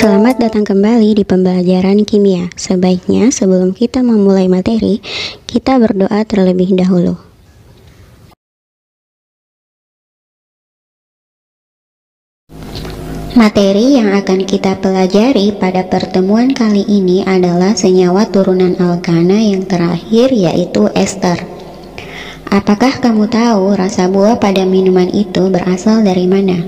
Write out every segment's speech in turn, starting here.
Selamat datang kembali di pembelajaran kimia. Sebaiknya sebelum kita memulai materi, kita berdoa terlebih dahulu. Materi yang akan kita pelajari pada pertemuan kali ini adalah senyawa turunan alkana yang terakhir, yaitu ester. Apakah kamu tahu rasa buah pada minuman itu berasal dari mana?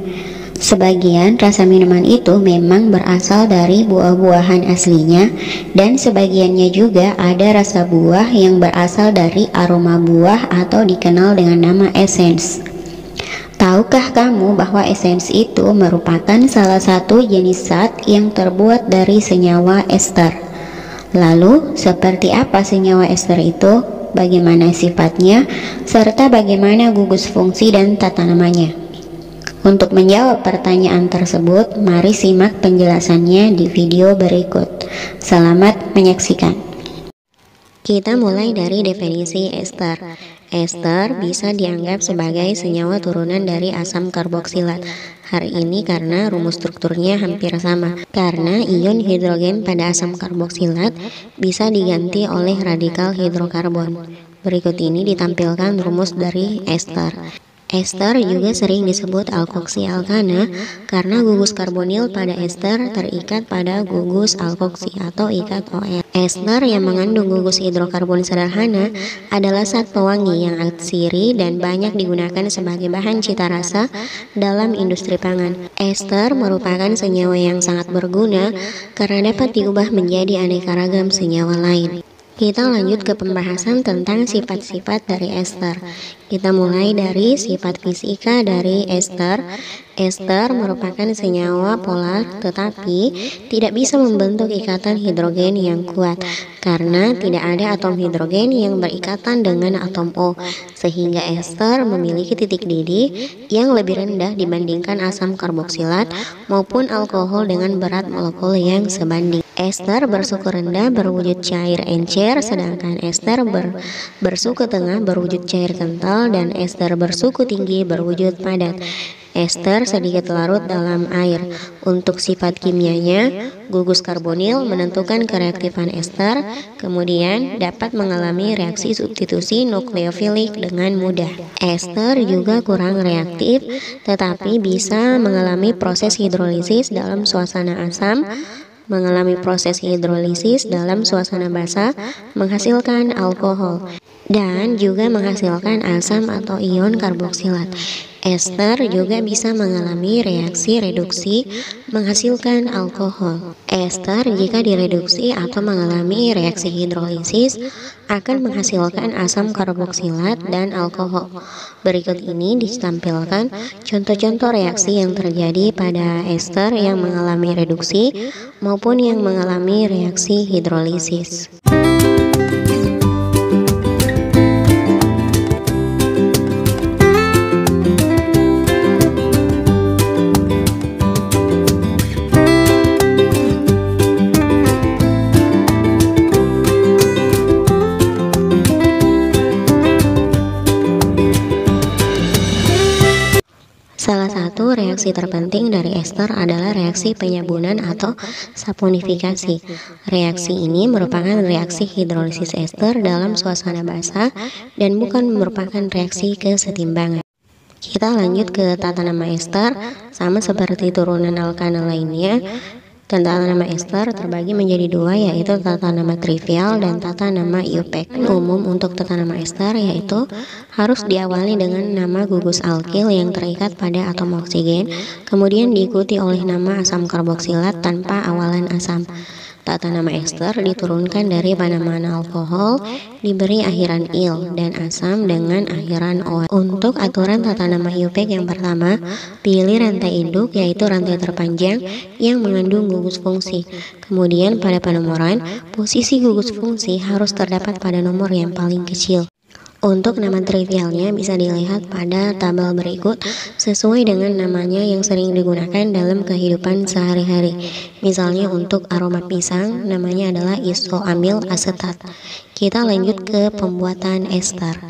Sebagian rasa minuman itu memang berasal dari buah-buahan aslinya, dan sebagiannya juga ada rasa buah yang berasal dari aroma buah atau dikenal dengan nama esens. Tahukah kamu bahwa esens itu merupakan salah satu jenis zat yang terbuat dari senyawa ester? Lalu, seperti apa senyawa ester itu? Bagaimana sifatnya? Serta bagaimana gugus fungsi dan tata namanya? Untuk menjawab pertanyaan tersebut, mari simak penjelasannya di video berikut. Selamat menyaksikan. Kita mulai dari definisi ester. Ester bisa dianggap sebagai senyawa turunan dari asam karboksilat. Hal ini karena rumus strukturnya hampir sama. Karena ion hidrogen pada asam karboksilat bisa diganti oleh radikal hidrokarbon. Berikut ini ditampilkan rumus dari ester. Ester juga sering disebut alkoksi alkana karena gugus karbonil pada ester terikat pada gugus alkoksi atau ikat OR. Ester yang mengandung gugus hidrokarbon sederhana adalah zat pewangi yang atsiri dan banyak digunakan sebagai bahan cita rasa dalam industri pangan. Ester merupakan senyawa yang sangat berguna karena dapat diubah menjadi aneka ragam senyawa lain. Kita lanjut ke pembahasan tentang sifat-sifat dari ester. Kita mulai dari sifat fisika dari ester. Ester merupakan senyawa polar tetapi tidak bisa membentuk ikatan hidrogen yang kuat karena tidak ada atom hidrogen yang berikatan dengan atom O, sehingga ester memiliki titik didih yang lebih rendah dibandingkan asam karboksilat maupun alkohol dengan berat molekul yang sebanding. Ester bersuku rendah berwujud cair encer, sedangkan ester bersuku tengah berwujud cair kental, dan ester bersuku tinggi berwujud padat. Ester sedikit larut dalam air. Untuk sifat kimianya, gugus karbonil menentukan kereaktifan ester, kemudian dapat mengalami reaksi substitusi nukleofilik dengan mudah. Ester juga kurang reaktif, tetapi bisa mengalami proses hidrolisis dalam suasana asam, mengalami proses hidrolisis dalam suasana basa, menghasilkan alkohol, dan juga menghasilkan asam atau ion karboksilat. Ester juga bisa mengalami reaksi reduksi, menghasilkan alkohol. Ester jika direduksi atau mengalami reaksi hidrolisis akan menghasilkan asam karboksilat dan alkohol. Berikut ini ditampilkan contoh-contoh reaksi yang terjadi pada ester yang mengalami reduksi maupun yang mengalami reaksi hidrolisis. Salah satu reaksi terpenting dari ester adalah reaksi penyabunan atau saponifikasi. Reaksi ini merupakan reaksi hidrolisis ester dalam suasana basah dan bukan merupakan reaksi kesetimbangan. Kita lanjut ke tata nama ester. Sama seperti turunan alkana lainnya, tata nama ester terbagi menjadi dua, yaitu tata nama trivial dan tata nama IUPAC. Umum untuk tata nama ester yaitu harus diawali dengan nama gugus alkil yang terikat pada atom oksigen, kemudian diikuti oleh nama asam karboksilat tanpa awalan asam. Tata nama ester diturunkan dari penamaan alkohol, diberi akhiran il, dan asam dengan akhiran o. Untuk aturan tata nama IUPAC yang pertama, pilih rantai induk, yaitu rantai terpanjang yang mengandung gugus fungsi. Kemudian pada penomoran, posisi gugus fungsi harus terdapat pada nomor yang paling kecil. Untuk nama trivialnya bisa dilihat pada tabel berikut sesuai dengan namanya yang sering digunakan dalam kehidupan sehari-hari. Misalnya untuk aroma pisang, namanya adalah isoamil asetat. Kita lanjut ke pembuatan ester.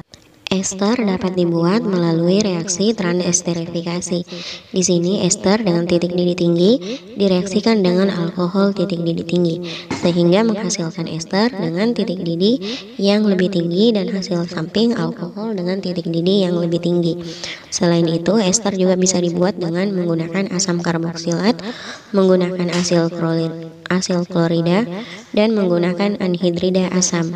Ester dapat dibuat melalui reaksi transesterifikasi. Di sini ester dengan titik didih tinggi direaksikan dengan alkohol titik didih tinggi, sehingga menghasilkan ester dengan titik didih yang lebih tinggi dan hasil samping alkohol dengan titik didih yang lebih tinggi. Selain itu, ester juga bisa dibuat dengan menggunakan asam karboksilat, menggunakan asil klorida, dan menggunakan anhidrida asam.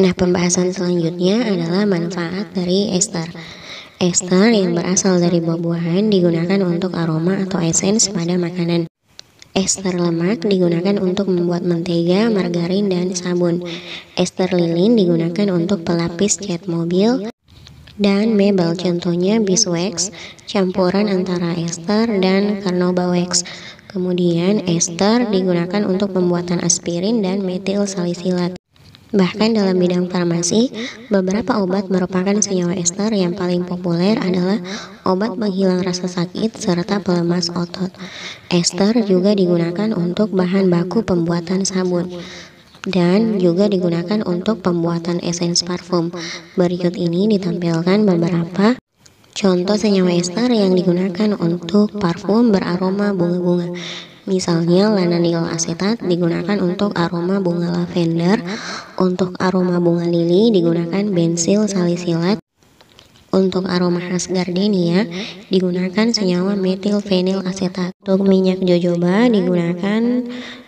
Nah, pembahasan selanjutnya adalah manfaat dari ester. Ester yang berasal dari buah-buahan digunakan untuk aroma atau esens pada makanan. Ester lemak digunakan untuk membuat mentega, margarin, dan sabun. Ester lilin digunakan untuk pelapis cat mobil dan mebel, contohnya beeswax, campuran antara ester dan carnauba wax. Kemudian ester digunakan untuk pembuatan aspirin dan metil salisilat. Bahkan dalam bidang farmasi, beberapa obat merupakan senyawa ester. Yang paling populer adalah obat penghilang rasa sakit serta pelemas otot. Ester juga digunakan untuk bahan baku pembuatan sabun dan juga digunakan untuk pembuatan esens parfum. Berikut ini ditampilkan beberapa contoh senyawa ester yang digunakan untuk parfum beraroma bunga-bunga. Misalnya lananil asetat digunakan untuk aroma bunga lavender, untuk aroma bunga lili digunakan bensil salisilat, untuk aroma khas gardenia digunakan senyawa metil fenil asetat, untuk minyak jojoba digunakan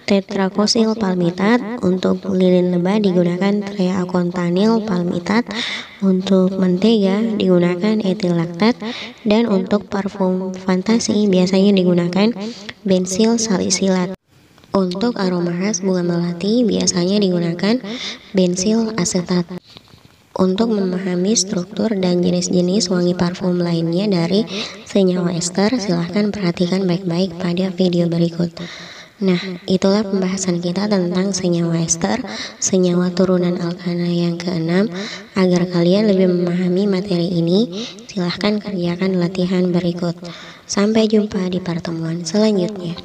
tetrakosil palmitat, untuk lilin lebah digunakan treakontanil palmitat, untuk mentega digunakan etil laktat, dan untuk parfum fantasi biasanya digunakan bensil salisilat. Untuk aroma khas bunga melati biasanya digunakan bensil asetat. Untuk memahami struktur dan jenis-jenis wangi parfum lainnya dari senyawa ester, silahkan perhatikan baik-baik pada video berikut. Nah, itulah pembahasan kita tentang senyawa ester, senyawa turunan alkana yang keenam. Agar kalian lebih memahami materi ini, silahkan kerjakan latihan berikut. Sampai jumpa di pertemuan selanjutnya.